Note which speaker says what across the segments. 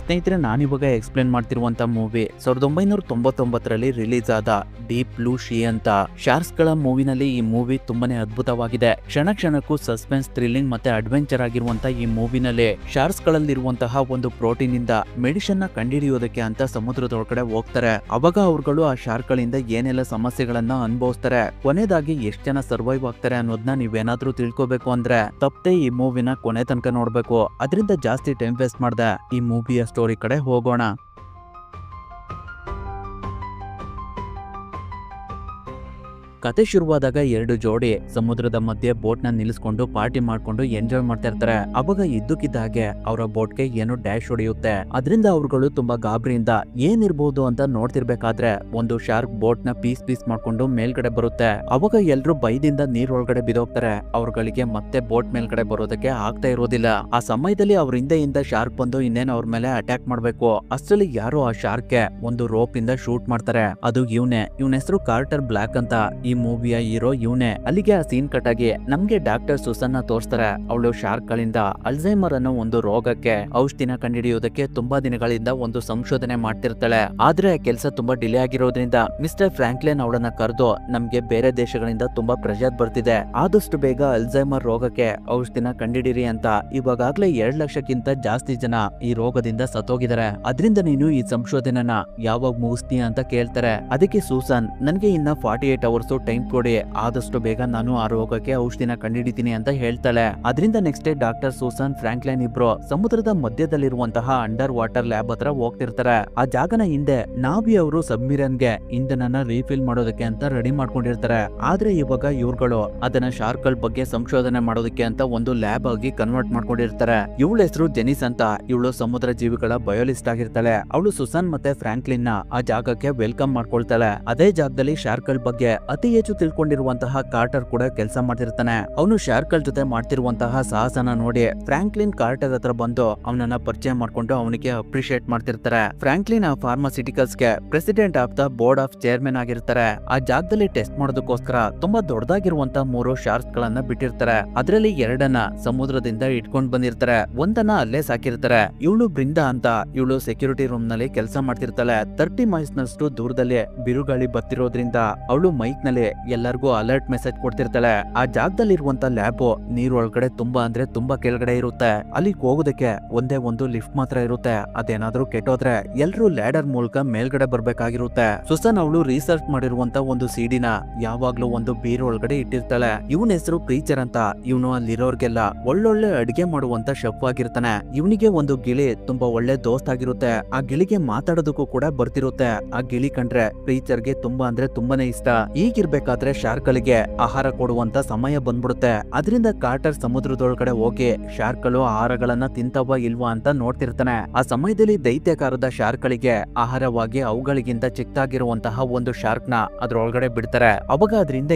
Speaker 1: ಸ್ನೇಹಿತರೆ, ನಾನಿವಾಗ explain ಮಾಡ್ತಿರುವಂತ movie 1999ರಲ್ಲಿ release ಆದ ಡೀಪ್ ಬ್ಲೂ ಶೀ ಅಂತ ಶಾರ್ಕ್ಸ್ ಗಳ ಮೂವಿನಲ್ಲಿ ಈ ಮೂವಿ ತುಂಬಾನೇ ಅದ್ಭುತವಾಗಿದೆ. ಕ್ಷಣ ಕ್ಷಣಕ್ಕೂ ಸಸ್ಪೆನ್ಸ್, ಥ್ರಿಲ್ಲಿಂಗ್ ಮತ್ತೆ ಅಡ್ವೆಂಚರ್ ಆಗಿರುವಂತ ಈ ಮೂವಿನಲ್ಲಿ ಶಾರ್ಕ್ಸ್ ಗಳಲ್ಲಿರುವಂತಹ ಒಂದು ಪ್ರೋಟೀನ್ ಇಂದ ಮೆಡಿಸಿನ್ ನ ಕಂಡುಹಿಡಿಯೋದಕ್ಕೆ ಅಂತ ಸಮುದ್ರದೊಳಗಡೆ ಹೋಗ್ತಾರೆ. ಅವಾಗ ಅವ್ರುಗಳು ಆ ಶಾರ್ಕ್ ಗಳಿಂದ ಏನೆಲ್ಲ ಸಮಸ್ಯೆಗಳನ್ನ ಅನುಭವಿಸ್ತಾರೆ, ಕೊನೆದಾಗಿ ಎಷ್ಟು ಜನ ಸರ್ವೈವ್ ಆಗ್ತಾರೆ ಅನ್ನೋದನ್ನ ನೀವೇನಾದ್ರೂ ತಿಳ್ಕೋಬೇಕು ಅಂದ್ರೆ ತಪ್ಪದೆ ಈ ಮೂವಿನ ಕೊನೆ ತನಕ ನೋಡ್ಬೇಕು. ಅದರಿಂದ ಜಾಸ್ತಿ ಟೈಮ್ ವೇಸ್ಟ್ ಮಾಡ್ದೆ ಈ ಮೂವಿಯ ಸ್ಟೋರಿ ಕಡೆ ಹೋಗೋಣ. ಕತೆ ಶುರುವಾದಾಗ ಎರಡು ಜೋಡಿ ಸಮುದ್ರದ ಮಧ್ಯೆ ಬೋಟ್ ನ ನಿಲ್ಲಿಸ್ಕೊಂಡು ಪಾರ್ಟಿ ಮಾಡ್ಕೊಂಡು ಎಂಜಾಯ್ ಮಾಡ್ತಾ ಇರ್ತಾರೆ. ಅವಾಗ ಇದ್ದಕ್ಕಿದ್ದ ಹಾಗೆ ಅವರ ಬೋಟ್ಗೆ ಏನೋ ಡ್ಯಾಶ್ ಹೊಡೆಯುತ್ತೆ. ಅದರಿಂದ ಅವ್ರುಗಳು ತುಂಬಾ ಗಾಬರಿಯಿಂದ ಏನಿರ್ಬಹುದು ಅಂತ ನೋಡ್ತಿರ್ಬೇಕಾದ್ರೆ ಒಂದು ಶಾರ್ಕ್ ಬೋಟ್ ನ ಪೀಸ್ ಮಾಡ್ಕೊಂಡು ಮೇಲ್ಗಡೆ ಬರುತ್ತೆ. ಅವಾಗ ಎಲ್ರು ಭಯದಿಂದ ನೀರ್ ಒಳಗಡೆ ಬಿದ್ದೋಗ್ತಾರೆ. ಅವ್ರಗಳಿಗೆ ಮತ್ತೆ ಬೋಟ್ ಮೇಲ್ಗಡೆ ಬರೋದಕ್ಕೆ ಆಗ್ತಾ ಇರೋದಿಲ್ಲ. ಆ ಸಮಯದಲ್ಲಿ ಅವ್ರ ಹಿಂದೆಯಿಂದ ಶಾರ್ಕ್ ಬಂದು ಇನ್ನೇನು ಅವ್ರ ಮೇಲೆ ಅಟ್ಯಾಕ್ ಮಾಡ್ಬೇಕು. ಅಷ್ಟರಲ್ಲಿ ಯಾರೋ ಆ ಶಾರ್ಕ್ಗೆ ಒಂದು ರೋಪ್ ಇಂದ ಶೂಟ್ ಮಾಡ್ತಾರೆ. ಅದು ಇವನ ಹೆಸರು ಕಾರ್ಟರ್ ಬ್ಲಾಕ್ ಅಂತ. ಈ ಮೂವಿಯ ಹೀರೋ ಇವನೇ. ಅಲ್ಲಿಗೆ ಆ ಸೀನ್ ಕಟ್ ಆಗಿ ನಮ್ಗೆ ಡಾಕ್ಟರ್ ಸುಸನ್ನ ತೋರಿಸ್ತಾರೆ. ಅವಳು ಶಾರ್ಕ್ ಗಳಿಂದ ಅಲ್ಝೈಮರ್ ಅನ್ನೋ ಒಂದು ರೋಗಕ್ಕೆ ಔಷಧಿನ ಕಂಡುಹಿಡಿಯೋದಕ್ಕೆ ತುಂಬಾ ದಿನಗಳಿಂದ ಒಂದು ಸಂಶೋಧನೆ ಮಾಡ್ತಿರ್ತಾಳೆ. ಆದ್ರೆ ಕೆಲಸ ತುಂಬಾ ಡಿಲೇ ಆಗಿರೋದ್ರಿಂದ ಮಿಸ್ಟರ್ ಫ್ರಾಂಕ್ಲಿನ್ ಅವಳನ್ನ ಕರೆದು ನಮ್ಗೆ ಬೇರೆ ದೇಶಗಳಿಂದ ತುಂಬಾ ಪ್ರೆಷರ್ ಬರ್ತಿದೆ, ಆದಷ್ಟು ಬೇಗ ಅಲ್ಝೈಮರ್ ರೋಗಕ್ಕೆ ಔಷಧಿನ ಕಂಡುಹಿಡಿರಿ ಅಂತ. ಇವಾಗಲೇ 2 ಲಕ್ಷಕ್ಕಿಂತ ಜಾಸ್ತಿ ಜನ ಈ ರೋಗದಿಂದ ಸತ್ತೋಗಿದ್ದಾರೆ. ಅದರಿಂದ ನೀನು ಈ ಸಂಶೋಧನೆನ ಯಾವಾಗ ಮುಗಿಸ್ತೀಯ ಅಂತ ಕೇಳ್ತಾರೆ. ಅದಕ್ಕೆ ಸೂಸನ್ ನನ್ಗೆ ಇನ್ನ 48 ಅವರ್ಸ್ ಟೈಮ್ ಕೊಡಿ, ಆದಷ್ಟು ಬೇಗ ನಾನು ಆ ರೋಗಕ್ಕೆ ಔಷಧಿನ ಕಂಡುಹಿಡಿತೀನಿ ಅಂತ ಹೇಳ್ತಾಳೆ. ಅದರಿಂದ next day doctor Susan Franklin ಇಬ್ರು ಸಮುದ್ರದ ಮಧ್ಯದಲ್ಲಿರುವಂತಹ ಅಂಡರ್ ವಾಟರ್ ಲ್ಯಾಬ್ ಹತ್ರ ಹೋಗ್ತಿರ್ತಾರೆ. ಆ ಜಾಗನ ಹಿಂದೆ ನಾವಿ ಅವರು ಸಬ್ಮಿರನ್ಗೆ ಇಂಧನನ ರೀಫಿಲ್ ಮಾಡೋದಕ್ಕೆ ಅಂತ ರೆಡಿ ಮಾಡ್ಕೊಂಡಿರ್ತಾರೆ. ಆದ್ರೆ ಇವಾಗ ಇವ್ರುಗಳು ಅದನ್ನ ಶಾರ್ಕ್ ಗಳ ಬಗ್ಗೆ ಸಂಶೋಧನೆ ಮಾಡೋದಕ್ಕೆ ಅಂತ ಒಂದು ಲ್ಯಾಬ್ ಆಗಿ ಕನ್ವರ್ಟ್ ಮಾಡ್ಕೊಂಡಿರ್ತಾರೆ. ಇವಳ ಹೆಸರು ಜೆನಿಸ್ ಅಂತ. ಇವಳು ಸಮುದ್ರ ಜೀವಿಗಳ ಬಯೋಲಿಸ್ಟ್ ಆಗಿರ್ತಾಳೆ. ಅವಳು ಸುಸನ್ ಮತ್ತೆ ಫ್ರಾಂಕ್ಲಿನ್ ನ ಆ ಜಾಗಕ್ಕೆ ವೆಲ್ಕಮ್ ಮಾಡ್ಕೊಳ್ತಾಳೆ. ಅದೇ ಜಾಗದಲ್ಲಿ ಶಾರ್ಕ್ ಗಳ ಬಗ್ಗೆ ಅತಿ ಹೆಚ್ಚು ತಿಳ್ಕೊಂಡಿರುವಂತಹ ಕಾರ್ಟರ್ ಕೂಡ ಕೆಲಸ ಮಾಡ್ತಿರ್ತಾನೆ. ಅವನು ಶಾರ್ಕ್ ಗಳ ಜೊತೆ ಮಾಡ್ತಿರುವಂತಹ ಸಾಹಸನ ನೋಡಿ ಫ್ರಾಂಕ್ಲಿನ್ ಕಾರ್ಟರ್ ಹತ್ರ ಬಂದು ಅವನನ್ನ ಪರಿಚಯ ಮಾಡ್ಕೊಂಡು ಅವನಿಗೆ ಅಪ್ರಿಶಿಯೇಟ್ ಮಾಡ್ತಿರ್ತಾರೆ. ಫ್ರಾಂಕ್ಲಿನ್ ಆ ಫಾರ್ಮಾಸ್ಯೂಟಿಕಲ್ಸ್ ಗೆ president of the board of chairman ಆಗಿರ್ತಾರೆ. ಆ ಜಾಗದಲ್ಲಿ ಟೆಸ್ಟ್ ಮಾಡೋದಕ್ಕೋಸ್ಕರ ತುಂಬಾ ದೊಡ್ಡದಾಗಿರುವಂತಹ 3 ಶಾರ್ಕ್ಸ್ ಗಳನ್ನ ಬಿಟ್ಟಿರ್ತಾರೆ. ಅದರಲ್ಲಿ 2 ಸಮುದ್ರದಿಂದ ಇಟ್ಕೊಂಡ್ ಬಂದಿರ್ತಾರೆ, ಒಂದನ್ನ ಅಲ್ಲೇ ಸಾಕಿರ್ತಾರೆ. ಇವಳು ಬೃಂದಾ ಅಂತ. ಇವಳು ಸೆಕ್ಯೂರಿಟಿ ರೂಮ್ ನಲ್ಲಿ ಕೆಲಸ ಮಾಡ್ತಿರ್ತಾಳೆ. 30 ಮೈಲ್ಸ್ ನಷ್ಟು ದೂರದಲ್ಲಿ ಬಿರುಗಾಳಿ ಬರ್ತಿರೋದ್ರಿಂದ ಅವಳು ಮೈಕ್ ನಲ್ಲಿ ಎಲ್ಲರಿಗೂ ಅಲರ್ಟ್ ಮೆಸೇಜ್ ಕೊಡ್ತಿರ್ತಾಳೆ. ಆ ಜಾಗದಲ್ಲಿ ಇರುವಂತ ಲ್ಯಾಬ್ ನೀರ್ ಒಳಗಡೆ ತುಂಬಾ ತುಂಬಾ ಕೆಳಗಡೆ ಇರುತ್ತೆ. ಅಲ್ಲಿ ಹೋಗೋದಕ್ಕೆ ಒಂದೇ ಒಂದು ಲಿಫ್ಟ್ ಮಾತ್ರ ಇರುತ್ತೆ. ಅದೇನಾದ್ರೂ ಕೆಟ್ಟೋದ್ರೆ ಎಲ್ರು ಲ್ಯಾಡರ್ ಮೂಲಕ ಮೇಲ್ಗಡೆ ಬರ್ಬೇಕಾಗಿರುತ್ತೆ. ಸುಸನ್ ಅವಳು ರಿಸರ್ಚ್ ಮಾಡಿರುವಂತ ಒಂದು ಸಿಡಿನ ಯಾವಾಗ್ಲೂ ಒಂದು ಬೀರ್ ಒಳಗಡೆ ಇಟ್ಟಿರ್ತಾಳೆ. ಇವನ ಹೆಸರು ಪ್ರೀಚರ್ ಅಂತ. ಇವನು ಅಲ್ಲಿರೋರ್ಗೆಲ್ಲ ಒಳ್ಳೊಳ್ಳೆ ಅಡಿಗೆ ಮಾಡುವಂತ ಶೆಫ್ ಆಗಿರ್ತಾನೆ. ಇವನಿಗೆ ಒಂದು ಗಿಳಿ ತುಂಬಾ ಒಳ್ಳೆ ದೋಸ್ತ್ ಆಗಿರುತ್ತೆ. ಆ ಗಿಳಿಗೆ ಮಾತಾಡೋದಕ್ಕೂ ಕೂಡ ಬರ್ತಿರುತ್ತೆ. ಆ ಗಿಳಿ ಕಂಡ್ರೆ ಪ್ರೀಚರ್ಗೆ ತುಂಬಾನೇ ಇಷ್ಟ. ಈಗಿರ್ಬೇಕಾದ್ರೆ ಶಾರ್ಕ್ ಗಳಿಗೆ ಆಹಾರ ಕೊಡುವಂತ ಸಮಯ ಬಂದ್ಬಿಡುತ್ತೆ. ಅದರಿಂದ ಕಾರ್ಟರ್ ಸಮುದ್ರದೊಳಗಡೆ ಹೋಗಿ ಶಾರ್ಕ್ ಗಳು ಆಹಾರಗಳನ್ನ ತಿಂತವ ಇಲ್ವಾ ಅಂತ ನೋಡ್ತಿರ್ತಾನೆ. ಆ ಸಮಯದಲ್ಲಿ ದೈತ್ಯಕಾರದ ಶಾರ್ಕ್ ಗಳಿಗೆ ಆಹಾರವಾಗಿ ಅವುಗಳಿಗಿಂತ ಚಿಕ್ಕದಾಗಿರುವಂತಹ ಒಂದು ಶಾರ್ಕ್ ನ ಅದ್ರೊಳಗಡೆ ಬಿಡ್ತಾರೆ. ಅವಾಗ ಅದರಿಂದ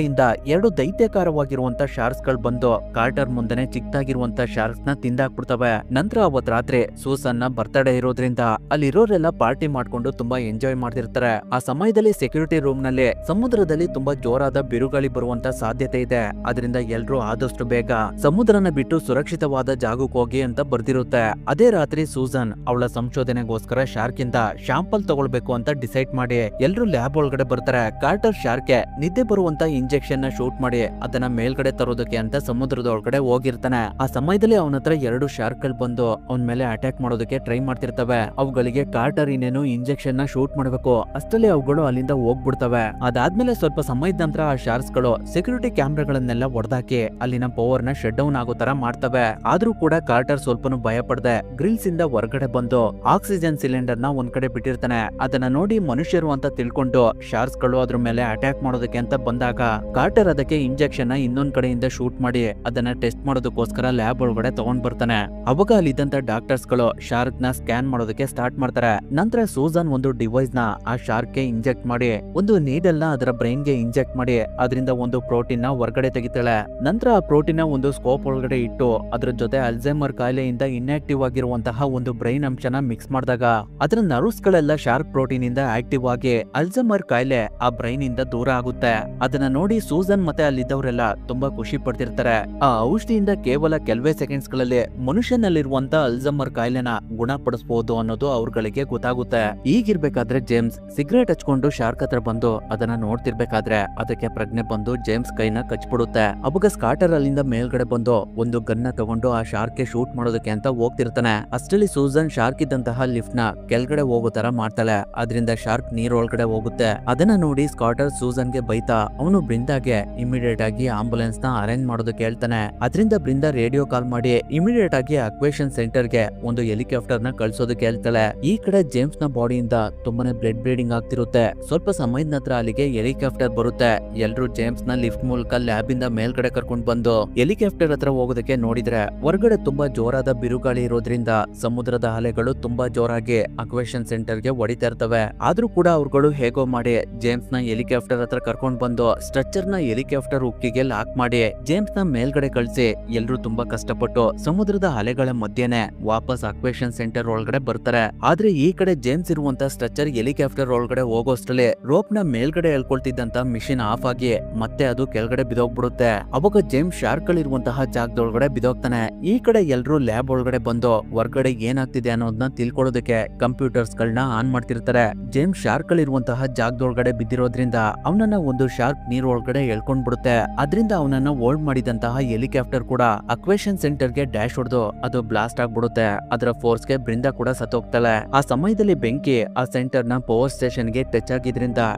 Speaker 1: 2 ದೈತ್ಯಕಾರವಾಗಿರುವಂತ ಶಾರ್ಕ್ಸ್ ಗಳು ಬಂದು ಕಾರ್ಟರ್ ಮುಂದೆನೆ ಚಿಕ್ಕದಾಗಿರುವಂತ ಶಾರ್ಕ್ಸ್ ನ ತಿಂದಾಕ್ಬಿಡ್ತವೆ. ನಂತರ ಅವತ್ ರಾತ್ರಿ ಸೂಸನ್ ನ ಬರ್ತ್ಡೇ ಇರೋದ್ರಿಂದ ಅಲ್ಲಿರೋರೆಲ್ಲ ಪಾರ್ಟಿ ಮಾಡ್ಕೊಂಡು ತುಂಬಾ ಎಂಜಾಯ್ ಮಾಡ್ತಿರ್ತಾರೆ. ಆ ಸಮಯದಲ್ಲಿ ಸೆಕ್ಯೂರಿಟಿ ರೂಮ್ ನಲ್ಲಿ ಸಮುದ್ರದಲ್ಲಿ ತುಂಬಾ ಜೋರಾದ ಬಿರುಗಾಳಿ ಬರುವಂತ ಸಾಧ್ಯತೆ ಇದೆ. ಅದರಿಂದ ಎಲ್ರು ಆದಷ್ಟು ಬೇಗ ಸಮುದ್ರನ ಬಿಟ್ಟು ಸುರಕ್ಷಿತವಾದ ಜಾಗಕ್ಕೆ ಹೋಗಿ ಅಂತ ಬರ್ದಿರುತ್ತೆ. ಅದೇ ರಾತ್ರಿ ಸೂಸನ್ ಅವಳ ಸಂಶೋಧನೆಗೋಸ್ಕರ ಶಾರ್ಕ್ ಇಂದ ಶಾಂಪಲ್ ತಗೊಳ್ಬೇಕು ಅಂತ ಡಿಸೈಡ್ ಮಾಡಿ ಎಲ್ರು ಲ್ಯಾಬ್ ಒಳಗಡೆ ಬರ್ತಾರೆ. ಕಾರ್ಟರ್ ಶಾರ್ಕ್ಗೆ ನಿದ್ದೆ ಬರುವಂತ ಇಂಜೆಕ್ಷನ್ ನ ಶೂಟ್ ಮಾಡಿ ಅದನ್ನ ಮೇಲ್ಗಡೆ ತರೋದಕ್ಕೆ ಅಂತ ಸಮುದ್ರದ ಒಳಗಡೆ ಹೋಗಿರ್ತಾನೆ. ಆ ಸಮಯದಲ್ಲಿ ಅವನ ಹತ್ರ 2 ಶಾರ್ಕ್ ಗಳು ಬಂದು ಅವನ ಮೇಲೆ ಅಟ್ಯಾಕ್ ಮಾಡೋದಕ್ಕೆ ಟ್ರೈ ಮಾಡ್ತಿರ್ತವೆ. ಅವುಗಳಿಗೆ ಕಾರ್ಟರ್ ಇನ್ನೇನು ಇಂಜೆಕ್ಷನ್ ನ ಶೂಟ್ ಮಾಡಬೇಕು. ಅಷ್ಟರಲ್ಲಿ ಅವುಗಳು ಅಲ್ಲಿಂದ ಹೋಗ್ಬಿಡ್ತವೆ. ಅದಾದ್ಮೇಲೆ ಸ್ವಲ್ಪ ಸಮಯದ ನಂತರ ಆ ಶಾರ್ಕ್ಸ್ ಗಳು ಸೆಕ್ಯೂರಿಟಿ ಕ್ಯಾಮ್ರಾಗಳನ್ನೆಲ್ಲ ಹೊಡೆದಾಕಿ ಅಲ್ಲಿನ ಪವರ್ ನ ಶಟ್ ಡೌನ್ ಆಗೋ ತರ ಮಾಡ್ತವೆ. ಆದ್ರೂ ಕೂಡ ಕಾರ್ಟರ್ ಸ್ವಲ್ಪನೂ ಭಯ ಪಡದೆ ಗ್ರಿಲ್ಸ್ ಇಂದ ಹೊರಗಡೆ ಬಂದು ಆಕ್ಸಿಜನ್ ಸಿಲಿಂಡರ್ ನ ಒಂದ್ ಕಡೆ ಬಿಟ್ಟಿರ್ತಾನೆ. ಅದನ್ನ ನೋಡಿ ಮನುಷ್ಯರು ಅಂತ ತಿಳ್ಕೊಂಡು ಶಾರ್ಕ್ಸ್ ಗಳು ಅದ್ರ ಮೇಲೆ ಅಟ್ಯಾಕ್ ಮಾಡೋದಕ್ಕೆ ಅಂತ ಬಂದಾಗ ಕಾರ್ಟರ್ ಅದಕ್ಕೆ ಇಂಜೆಕ್ಷನ್ ನ ಇನ್ನೊಂದ್ ಕಡೆಯಿಂದ ಶೂಟ್ ಮಾಡಿ ಅದನ್ನ ಟೆಸ್ಟ್ ಮಾಡೋದಕ್ಕೋಸ್ಕರ ಲ್ಯಾಬ್ ಒಳಗಡೆ ತಗೊಂಡ್ ಬರ್ತಾನೆ. ಅವಾಗ ಅಲ್ಲಿದ್ದಂತ ಡಾಕ್ಟರ್ಸ್ ಗಳು ಶಾರ್ಕ್ ನ ಸ್ಕ್ಯಾನ್ ಮಾಡೋದಕ್ಕೆ ಸ್ಟಾರ್ಟ್ ಮಾಡ್ತಾರೆ. ನಂತರ ಸೂಸನ್ ಒಂದು ಡಿವೈಸ್ ನ ಆ ಶಾರ್ಕ್ ಗೆ ಇಂಜೆಕ್ಟ್ ಮಾಡಿ ಒಂದು ನೀಡಲ್ ನ ಅದರ ಬ್ರೈನ್ ಗೆ ಇಂಜೆಕ್ಟ್ ಮಾಡಿ ಅದರಿಂದ ಒಂದು ಪ್ರೋಟೀನ್ ನ ಹೊರಗಡೆ ತೆಗಿತಾಳೆ. ನಂತರ ಆ ಪ್ರೋಟೀನ್ ನ ಒಂದು ಸ್ಕೋಪ್ ಒಳಗಡೆ ಇಟ್ಟು ಅದ್ರ ಜೊತೆ ಅಲ್ಝೈಮರ್ ಕಾಯಿಲೆಯಿಂದ ಇನ್ಆಕ್ಟಿವ್ ಆಗಿರುವಂತಹ ಒಂದು ಬ್ರೈನ್ ಅಂಶನ ಮಿಕ್ಸ್ ಮಾಡಿದಾಗ ಅದರ ನರ್ವ್ಸ್ ಗಳೆಲ್ಲ ಶಾರ್ಕ್ ಪ್ರೋಟೀನ್ ಇಂದ ಆಕ್ಟಿವ್ ಆಗಿ ಅಲ್ಝೈಮರ್ ಕಾಯಿಲೆ ಆ ಬ್ರೈನ್ ಇಂದ ದೂರ ಆಗುತ್ತೆ. ಅದನ್ನ ನೋಡಿ ಸೂಸನ್ ಮತ್ತೆ ಅಲ್ಲಿದ್ದವರೆಲ್ಲ ತುಂಬಾ ಖುಷಿ ಪಡ್ತಿರ್ತಾರೆ. ಆ ಔಷಧಿಯಿಂದ ಕೇವಲ ಕೆಲವೇ ಸೆಕೆಂಡ್ಸ್ ಗಳಲ್ಲಿ ಮನುಷ್ಯನಲ್ಲಿರುವಂತ ಅಲ್ಝೈಮರ್ ಕಾಯಿಲೆನ ಗುಣಪಡಿಸಬಹುದು ಅನ್ನೋದು ಅವ್ರಗಳಿಗೆ ಗೊತ್ತಾಗುತ್ತೆ. ಈಗಿರ್ಬೇಕಾದ್ರೆ ಜೇಮ್ಸ್ ಸಿಗರೇಟ್ ಹಚ್ಕೊಂಡು ಶಾರ್ಕ್ ಹತ್ರ ಬಂದು ಅದನ್ನ ನೋಡ್ತಿರ್ಬೇಕಾದ್ರೆ ಅದಕ್ಕೆ ಪ್ರಜ್ಞೆ ಬಂದು ಜೇಮ್ಸ್ ಕೈನ ಕಚ್ಬಿಡುತ್ತೆ. ಅವಾಗ ಸ್ಕಾಟರ್ ಅಲ್ಲಿಂದ ಮೇಲ್ಗಡೆ ಬಂದು ಒಂದು ಗನ್ನ ತಗೊಂಡು ಆ ಶಾರ್ಕ್ ಗೆ ಶೂಟ್ ಮಾಡೋದಕ್ಕೆ ಅಂತ ಹೋಗ್ತಿರ್ತಾನೆ. ಅಷ್ಟರಲ್ಲಿ ಸೂಸನ್ ಶಾರ್ಕ್ ಇದ್ದಂತಹ ಲಿಫ್ಟ್ ನ ಕೆಳಗಡೆ ಹೋಗೋ ತರ ಮಾಡ್ತಾಳೆ. ಅದರಿಂದ ಶಾರ್ಕ್ ನೀರ್ ಒಳಗಡೆ ಹೋಗುತ್ತೆ. ಅದನ್ನ ನೋಡಿ ಸ್ಕಾಟರ್ ಸೂಸನ್ ಗೆ ಬೈತಾ ಅವನು ಬ್ರಿಂದಾಗೆ ಇಮಿಡಿಯೇಟ್ ಆಗಿ ಆಂಬುಲೆನ್ಸ್ ನ ಅರೇಂಜ್ ಮಾಡೋದಕ್ಕೆ ಹೇಳ್ತಾನೆ. ಅದರಿಂದ ಬೃಂದಾ ರೇಡಿಯೋ ಕಾಲ್ ಮಾಡಿ ಇಮಿಡಿಯೇಟ್ ಆಗಿ ಅಕ್ವೇಷನ್ ಸೆಂಟರ್ ಗೆ ಒಂದು ಹೆಲಿಕಾಪ್ಟರ್ ನ ಕಳ್ಸೋದಕ್ಕೆ ಹೇಳ್ತಾಳೆ. ಈ ಕಡೆ ಜೇಮ್ಸ್ ನ ಬಾಡಿಯಿಂದ ತುಂಬಾನೇ ಬ್ಲಡ್ ಬ್ಲೀಡಿಂಗ್ ಆಗ್ತಿರುತ್ತೆ. ಸ್ವಲ್ಪ ಸಮಯದ ನಂತರ ಅಲ್ಲಿಗೆ ಹೆಲಿಕಾಪ್ಟರ್ ಬರುತ್ತೆ. ಎಲ್ರು ಜೇಮ್ಸ್ ನ ಲಿಫ್ಟ್ ಮೂಲಕ ಲ್ಯಾಬ್ ಇಂದ ಮೇಲ್ಗಡೆ ಕರ್ಕೊಂಡು ಬಂದು ಹೆಲಿಕಾಪ್ಟರ್ ಹತ್ರ ಹೋಗೋದಕ್ಕೆ ನೋಡಿದ್ರೆ ಹೊರಗಡೆ ತುಂಬಾ ಜೋರಾದ ಬಿರುಗಾಳಿ ಇರೋದ್ರಿಂದ ಸಮುದ್ರದ ಅಲೆಗಳು ತುಂಬಾ ಜೋರಾಗಿ ಅಕ್ವೇಷನ್ ಸೆಂಟರ್ ಗೆ ಹೊಡಿತಾ ಇರ್ತವೆ. ಆದ್ರೂ ಕೂಡ ಅವ್ರುಗಳು ಹೇಗೋ ಮಾಡಿ ಜೇಮ್ಸ್ ನ ಹೆಲಿಕಾಪ್ಟರ್ ಹತ್ರ ಕರ್ಕೊಂಡು ಬಂದು ಸ್ಟ್ರಕ್ಚರ್ ನ ಹೆಲಿಕಾಪ್ಟರ್ ಉಕ್ಕಿಗೆ ಲಾಕ್ ಮಾಡಿ ಜೇಮ್ಸ್ ನ ಮೇಲ್ಗಡೆ ಕಳಿಸಿ ಎಲ್ರು ತುಂಬಾ ಕಷ್ಟಪಟ್ಟು ಸಮುದ್ರದ ಅಲೆಗಳ ಮಧ್ಯೆನೆ ವಾಪಸ್ ಅಕ್ವೇಷನ್ ಸೆಂಟರ್ ಒಳಗಡೆ ಬರ್ತಾರೆ. ಆದ್ರೆ ಈ ಕಡೆ ಜೇಮ್ಸ್ ಇರುವಂತ ಸ್ಟ್ರಕ್ಚರ್ ಹೆಲಿಕಾಪ್ಟರ್ ಒಳಗಡೆ ಹೋಗೋಷ್ಟರಲ್ಲಿ ರೋಪ್ ನ ಮೇಲ್ಗಡೆ ಎಳ್ಕೊಳ್ತಿದ್ದಂತ ಮಿಷಿನ್ ಆಫ್ ಆಗಿ ಮತ್ತೆ ಅದು ಕೆಳಗಡೆ ಬಿದೋಗ್ಬಿಡುತ್ತೆ. ಅವಾಗ ಜೇಮ್ಸ್ ಶಾರ್ಕ್ ಗಳಿರುವಂತಹ ಜಾಗದೊಳಗಡೆ ಬಿದೋಗ್ತಾನೆ. ಈ ಕಡೆ ಎಲ್ರು ಲ್ಯಾಬ್ ಒಳಗಡೆ ಬಂದು ಹೊರಗಡೆ ಏನಾಗ್ತಿದೆ ಅನ್ನೋದನ್ನ ತಿಳ್ಕೊಳ್ಳೋದಕ್ಕೆ ಕಂಪ್ಯೂಟರ್ಸ್ ಗಳನ್ನ ಆನ್ ಮಾಡ್ತಿರ್ತಾರೆ. ಜೇಮ್ಸ್ ಶಾರ್ಕ್ ಗಳಿರುವಂತಹ ಜಾಗದೊಳಗಡೆ ಬಿದ್ದಿರೋದ್ರಿಂದ ಅವನನ್ನ ಒಂದು ಶಾರ್ಕ್ ನೀರ್ ಒಳಗಡೆ ಎಳ್ಕೊಂಡ್ ಬಿಡುತ್ತೆ. ಅದರಿಂದ ಅವನನ್ನ ಹೋಲ್ಡ್ ಮಾಡಿದಂತಹ ಹೆಲಿಕಾಪ್ಟರ್ ಕೂಡ ಅಕ್ವೇಷನ್ ಸೆಂಟರ್ ಗೆ ಡ್ಯಾಶ್ ಹೊಡೆದು ಅದು ಬ್ಲಾಸ್ಟ್ ಆಗ್ಬಿಡುತ್ತೆ. ಅದರ ಫೋರ್ಸ್ ಗೆ ಬೃಂದಾ ಕೂಡ ಸತ್ತೋಗ್ತಾಳೆ. ಆ ಸಮಯದಲ್ಲಿ ಬೆಂಕಿ ಆ ಸೆಂಟರ್ ನ ಪವರ್ ಸ್ಟೇಷನ್ ಗೆ ಟಚ್ ಆಗಿದ್ರಿಂದ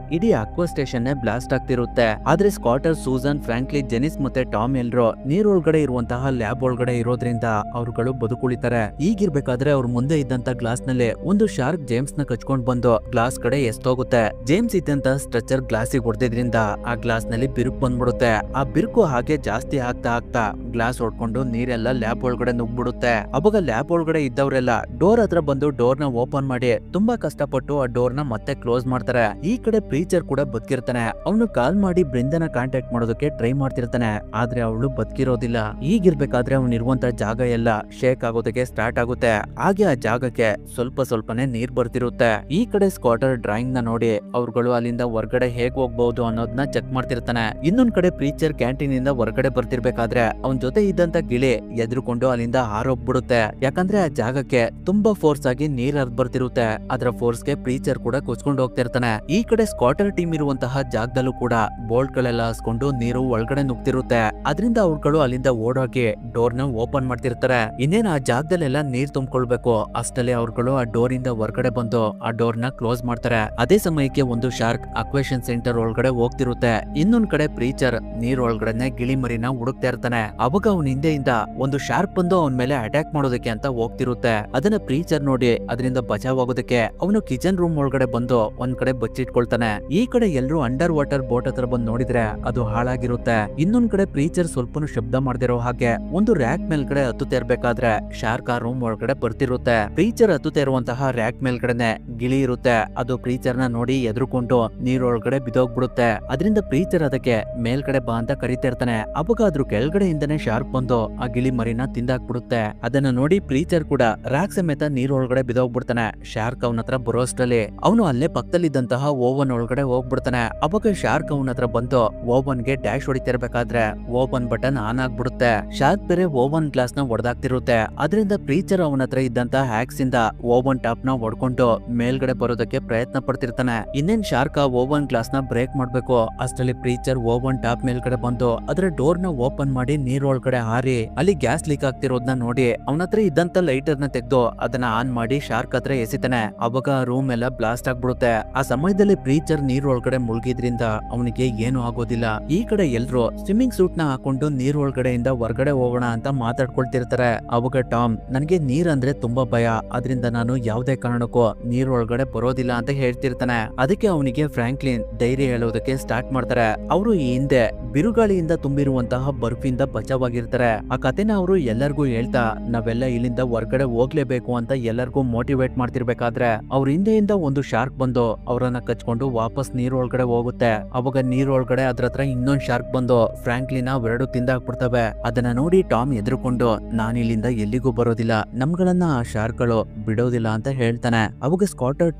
Speaker 1: ಇಡೀ ಅಕ್ವಾ ಸ್ಟೇಷನ್ ಬ್ಲಾಸ್ಟ್ ಆಗ್ತಿರುತ್ತೆ. ಆದ್ರೆ ಸ್ಕಾಟರ್, ಸೂಸನ್, ಫ್ರಾಂಕ್ಲಿ, ಜೆನಿಸ್ ಮತ್ತೆ ಟಾಮ್ ಎಲ್ರು ನೀರೊಳಗಡೆ ಇರುವಂತಹ ಲ್ಯಾಬ್ ಒಳಗಡೆ ಇರೋದ್ರಿಂದ ಅವ್ರುಗಳು ಬದುಕುಳಿತಾರೆ. ಈಗಿರ್ಬೇಕಾದ್ರೆ ಅವ್ರ ಮುಂದೆ ಇದ್ದಂತ ಗ್ಲಾಸ್ ನಲ್ಲಿ ಒಂದು ಶಾರ್ಕ್ ಜೇಮ್ಸ್ ನ ಕಚ್ಕೊಂಡ್ ಬಂದು ಗ್ಲಾಸ್ ಕಡೆ ಎಸ್ತೋಗುತ್ತೆ. ಜೇಮ್ಸ್ ಇದ್ದಂತ ಸ್ಟ್ರಕ್ಚರ್ ಗ್ಲಾಸಿಗೆ ಹೊಡೆದಿದ್ರಿಂದ ಆ ಗ್ಲಾಸ್ ನಲ್ಲಿ ಬಿರುಕು ಬಂದ್ಬಿಡುತ್ತೆ. ಆ ಬಿರುಕು ಹಾಗೆ ಜಾಸ್ತಿ ಆಗ್ತಾ ಆಗ್ತಾ ಗ್ಲಾಸ್ ಹೊಡ್ಕೊಂಡು ನೀರೆಲ್ಲ ಲ್ಯಾಬ್ ಒಳಗಡೆ ನುಗ್ಬಿಡುತ್ತೆ. ಅವಾಗ ಲ್ಯಾಬ್ ಒಳಗಡೆ ಇದ್ದವರೆಲ್ಲ ಡೋರ್ ಹತ್ರ ಬಂದು ಡೋರ್ ನ ಓಪನ್ ಮಾಡಿ ತುಂಬಾ ಕಷ್ಟಪಟ್ಟು ಆ ಡೋರ್ ನ ಮತ್ತೆ ಕ್ಲೋಸ್ ಮಾಡ್ತಾರೆ. ಈ ಕಡೆ ಪ್ರೀಚರ್ ಕೂಡ ಬದುಕಿರ್ತಾನೆ. ಅವನು ಕಾಲ್ ಮಾಡಿ ಬೃಂದನ ಕಾಂಟ್ಯಾಕ್ಟ್ ಮಾಡೋದಕ್ಕೆ ಟ್ರೈ ಮಾಡ್ತಿರ್ತಾನೆ. ಆದ್ರೆ ಅವಳು ಬದುಕಿರೋದಿಲ್ಲ. ಈಗಿರ್ಬೇಕಾದ್ರೆ ಅವನು ಇರುವಂತ ಜಾಗ ಎಲ್ಲ ಶೇಕ್ ಆಗೋದಕ್ಕೆ ಸ್ಟಾರ್ಟ್ ಆಗುತ್ತೆ. ಹಾಗೆ ಆ ಜಾಗಕ್ಕೆ ಸ್ವಲ್ಪ ಸ್ವಲ್ಪನೇ ನೀರ್ ಬರ್ತಿರುತ್ತೆ. ಈ ಕಡೆ ಸ್ಕಾಟರ್ ಡ್ರಾಯಿಂಗ್ ನ ನೋಡಿ ಅವ್ರುಗಳು ಅಲ್ಲಿಂದ ಹೊರಗಡೆ ಹೇಗ್ ಹೋಗ್ಬಹುದು ಅನ್ನೋದನ್ನ ಚೆಕ್ ಮಾಡ್ತಿರ್ತಾನೆ. ಇನ್ನೊಂದ್ ಕಡೆ ಪ್ರೀಚರ್ ಕ್ಯಾಂಟೀನ್ ಇಂದ ಹೊರಗಡೆ ಬರ್ತಿರ್ಬೇಕಾದ್ರೆ ಅವನ್ ಜೊತೆ ಇದ್ದಂತ ಗಿಳಿ ಎದ್ರುಕೊಂಡು ಅಲ್ಲಿಂದ ಹಾರೋಗ್ಬಿಡುತ್ತೆ. ಯಾಕಂದ್ರೆ ಆ ಜಾಗಕ್ಕೆ ತುಂಬಾ ಫೋರ್ಸ್ ಆಗಿ ನೀರ್ ಹರಿದ್ ಬರ್ತಿರುತ್ತೆ. ಅದರ ಫೋರ್ಸ್ ಗೆ ಪ್ರೀಚರ್ ಕೂಡ ಕೊಚ್ಕೊಂಡು ಹೋಗ್ತಿರ್ತಾನೆ. ಈ ಕಡೆ ಸ್ಕಾಟರ್ ಟೀಮ್ ಇರುವಂತಹ ಜಾಗದಲ್ಲೂ ಕೂಡ ಬೋಲ್ಟ್ ಗಳೆಲ್ಲ ಹಾಸ್ಕೊಂಡು ನೀರು ಒಳಗಡೆ ನುಗ್ತಿರುತ್ತೆ. ಅದರಿಂದ ಅವ್ರುಗಳು ಅಲ್ಲಿಂದ ಓಡೋಗಿ ಡೋರ್ ನ ಓಪನ್ ಮಾಡ್ತಿರ್ತಾರೆ. ಇನ್ನೇನ್ ಆ ಜಾಗದಲ್ಲೆಲ್ಲ ನೀರ್ ತುಂಬಿಕೊಳ್ಬೇಕು ಅಷ್ಟಲ್ಲೇ ಅವ್ರುಗಳು ಆ ಡೋರ್ ಇಂದ ಹೊರಗಡೆ ಬಂದು ಆ ಡೋರ್ ನ ಕ್ಲೋಸ್ ಮಾಡ್ತಾರೆ. ಅದೇ ಸಮಯಕ್ಕೆ ಒಂದು ಶಾರ್ಕ್ ಅಕ್ವೇಷನ್ ಸೆಂಟರ್ ಒಳಗಡೆ ಹೋಗ್ತಿರುತ್ತೆ. ಇನ್ನೊಂದ್ ಕಡೆ ಪ್ರೀಚರ್ ನೀರ್ ಒಳಗಡೆ ಗಿಳಿ ಮರಿನ ಹುಡುಕ್ತಾ ಇರ್ತಾನೆ. ಅವಾಗ ಅವನ ಹಿಂದೆಯಿಂದ ಒಂದು ಶಾರ್ಕ್ ಬಂದು ಅವನ ಮೇಲೆ ಅಟ್ಯಾಕ್ ಮಾಡೋದಕ್ಕೆ ಅಂತ ಹೋಗ್ತಿರುತ್ತೆ. ಅದನ್ನ ಪ್ರೀಚರ್ ನೋಡಿ ಅದರಿಂದ ಬಚಾವ್ ಆಗೋದಕ್ಕೆ ಅವನು ಕಿಚನ್ ರೂಮ್ ಒಳಗಡೆ ಬಂದು ಒಂದ್ ಕಡೆ ಬಚ್ಚಿಟ್ಕೊಳ್ತಾನೆ. ಈ ಕಡೆ ಎಲ್ರು ಅಂಡರ್ ವಾಟರ್ ಬೋಟ್ ಹತ್ರ ಬಂದು ನೋಡಿದ್ರೆ ಅದು ಹಾಳಾಗಿರುತ್ತೆ. ಇನ್ನೊಂದ್ ಕಡೆ ಪ್ರೀಚರ್ ಸ್ವಲ್ಪನೂ ಶಬ್ದ ಮಾಡ್ದಿರೋ ಹಾಗೆ ಒಂದು ರ್ಯಾಕ್ ಮೇಲ್ಗಡೆ ಹತ್ತುತ್ತಾ ಇರ್ಬೇಕಾದ್ರೆ ಶಾರ್ಕ್ ಆ ರೂಮ್ ಒಳಗಡೆ ಬರ್ತಿರುತ್ತೆ. ಪ್ರೀಚರ್ ಹತ್ತುತ್ತಾ ಇರುವಂತಹ ರ್ಯಾಕ್ ಮೇಲ್ಗಡೆನೆ ಗಿಳಿ ಇರುತ್ತೆ. ಅದು ಪ್ರೀಚರ್ ನ ನೋಡಿ ಎದ್ರುಕೊಂಡು ನೀರೊಳಗಡೆ ಬಿದೋಗ್ಬಿಡುತ್ತೆ. ಅದರಿಂದ ಪ್ರೀಚರ್ ಅದಕ್ಕೆ ಮೇಲ್ಗಡೆ ಬಾ ಅಂತ ಕರಿತಾ ಇರ್ತಾನೆ. ಅವಾಗ ಅದ್ರ ಕೆಳಗಡೆಯಿಂದನೇ ಶಾರ್ಕ್ ಬಂದು ಆ ಗಿಳಿ ಮರಿನ ತಿಂದಾಕ್ಬಿಡುತ್ತೆ. ಅದನ್ನ ನೋಡಿ ಪ್ರೀಚರ್ ಕೂಡ ರ್ಯಾಕ್ ಸಮೇತ ನೀರೊಳಗಡೆ ಬಿದೋಗ್ಬಿಡ್ತಾನೆ. ಶಾರ್ಕ್ ಅವನ ಹತ್ರ ಬರೋಷ್ಟರಲ್ಲಿ ಅವನು ಅಲ್ಲೇ ಪಕ್ಕದಲ್ಲಿದ್ದಂತಹ ಓವನ್ ಒಳಗಡೆ ಹೋಗ್ಬಿಡ್ತಾನೆ. ಅವಾಗ ಶಾರ್ಕ್ ಅವನ ಹತ್ರ ಬಂದು ಓವನ್ ಗೆ ಡ್ಯಾಶ್ ಹೊಡಿತಿರ್ಬೇಕಾದ್ರೆ ಓವನ್ ಬಟನ್ ಆನ್ ಆಗ್ಬಿಡುತ್ತೆ. ಶಾರ್ಕ್ ಬೇರೆ ಓವನ್ ಗ್ಲಾಸ್ ನ ಹೊಡೆದಾಕ್ತಿರುತ್ತೆ. ಅದರಿಂದ ಪ್ರೀಚರ್ ಅವನ ಹತ್ರ ಇದ್ದಂತ ಹ್ಯಾಕ್ಸ್ ಇಂದ ಓವನ್ ಟಾಪ್ ನ ಹೊಡ್ಕೊಂಡು ಮೇಲ್ಗಡೆ ಬರೋದಕ್ಕೆ ಪ್ರಯತ್ನ ಪಡ್ತಿರ್ತಾನೆ. ಇನ್ನೇನ್ ಶಾರ್ಕ್ ಆ ಓವನ್ ಗ್ಲಾಸ್ ನ ಬ್ರೇಕ್ ಮಾಡ್ಬೇಕು ಅಷ್ಟರಲ್ಲಿ ಪ್ರೀಚರ್ ಓವನ್ ಟಾಪ್ ಮೇಲ್ಗಡೆ ಬಂದು ಅದರ ಡೋರ್ ನ ಓಪನ್ ಮಾಡಿ ನೀರ್ ಒಳಗಡೆ ಹಾರಿ ಅಲ್ಲಿ ಗ್ಯಾಸ್ ಲೀಕ್ ಆಗ್ತಿರೋದನ್ನ ನೋಡಿ ಅವನ ಹತ್ರ ಇದ್ದಂತ ಲೈಟರ್ ನ ತೆಗೆದು ಅದನ್ನ ಆನ್ ಮಾಡಿ ಶಾರ್ಕ್ ಹತ್ರ ಎಸಿತಾನೆ. ಅವಾಗ ರೂಮ್ ಎಲ್ಲ ಬ್ಲಾಸ್ಟ್ ಆಗ್ಬಿಡುತ್ತೆ. ಆ ಸಮಯದಲ್ಲಿ ಪ್ರೀಚರ್ ನೀರ್ ಒಳಗಡೆ ಮುಳುಗಿದ್ರಿಂದ ಅವನಿಗೆ ಏನು ಆಗೋದಿಲ್ಲ. ಈ ಕಡೆ ಎಲ್ರು ಸ್ವಿಮ್ಮಿಂಗ್ ಸೂಟ್ ನ ಹಾಕೊಂಡು ನೀರ್ ಒಳಗಡೆಯಿಂದ ಹೊರಗಡೆ ಹೋಗೋಣ ಅಂತ ಮಾತಾಡ್ಕೊಳ್ತಿರ್ತಾರೆ. ಅವಾಗ ಟಾಮ್ ನನ್ಗೆ ನೀರ್ ಅಂದ್ರೆ ತುಂಬಾ ಭಯ, ಅದರಿಂದ ನಾನು ಯಾವ್ದೇ ಕಾರಣಕ್ಕೂ ನೀರ್ ಒಳಗಡೆ ಬರೋದಿಲ್ಲ ಅಂತ ಹೇಳ್ತಿರ್ತಾನೆ. ಅದಕ್ಕೆ ಅವನಿಗೆ ಫ್ರಾಂಕ್ಲಿನ್ ಧೈರ್ಯ ಹೇಳೋದಕ್ಕೆ ಸ್ಟಾರ್ಟ್ ಮಾಡ್ತಾರೆ. ಅವರು ಈ ಹಿಂದೆ ಬಿರುಗಾಳಿಯಿಂದ ತುಂಬಿರುವಂತಹ ಬರ್ಫಿಂದ ಬಚಾವಾಗಿರ್ತಾರೆ. ಆ ಕಥೆನ ಅವರು ಎಲ್ಲರಿಗೂ ಹೇಳ್ತಾ ನಾವೆಲ್ಲ ಇಲ್ಲಿಂದ ಹೊರಗಡೆ ಹೋಗ್ಲೇಬೇಕು ಅಂತ ಎಲ್ಲರಿಗೂ ಮೋಟಿವೇಟ್ ಮಾಡ್ತಿರ್ಬೇಕಾದ್ರೆ ಅವ್ರ ಹಿಂದೆಯಿಂದ ಒಂದು ಶಾರ್ಕ್ ಬಂದು ಅವರನ್ನ ಕಚ್ಕೊಂಡು ವಾಪಸ್ ನೀರ್ ಒಳಗಡೆ ಹೋಗುತ್ತೆ. ಅವಾಗ ನೀರೊಳಗಡೆ ಅದ್ರ ಹತ್ರ ಇನ್ನೊಂದ್ ಶಾರ್ಕ್ ಬಂದು ಫ್ರಾಂಕ್ಲಿನ ಎರಡು ತಿಂದಾಕ್ಬಿಡ್ತವೆ. ಅದನ್ನ ನೋಡಿ ಟಾಮ್ ಎದ್ರುಕೊಂಡು ನಾನಿಲ್ಲಿಂದ ಎಲ್ಲಿಗೂ ಬರೋದಿಲ್ಲ, ನಮ್ಗಳನ್ನ ಆ ಶಾರ್ಕ್ಗಳು ಬಿಡೋದಿಲ್ಲ ಅಂತ ಹೇಳ್ತಾನೆ. ಅವಾಗ ಸ್ಕಾಟರ್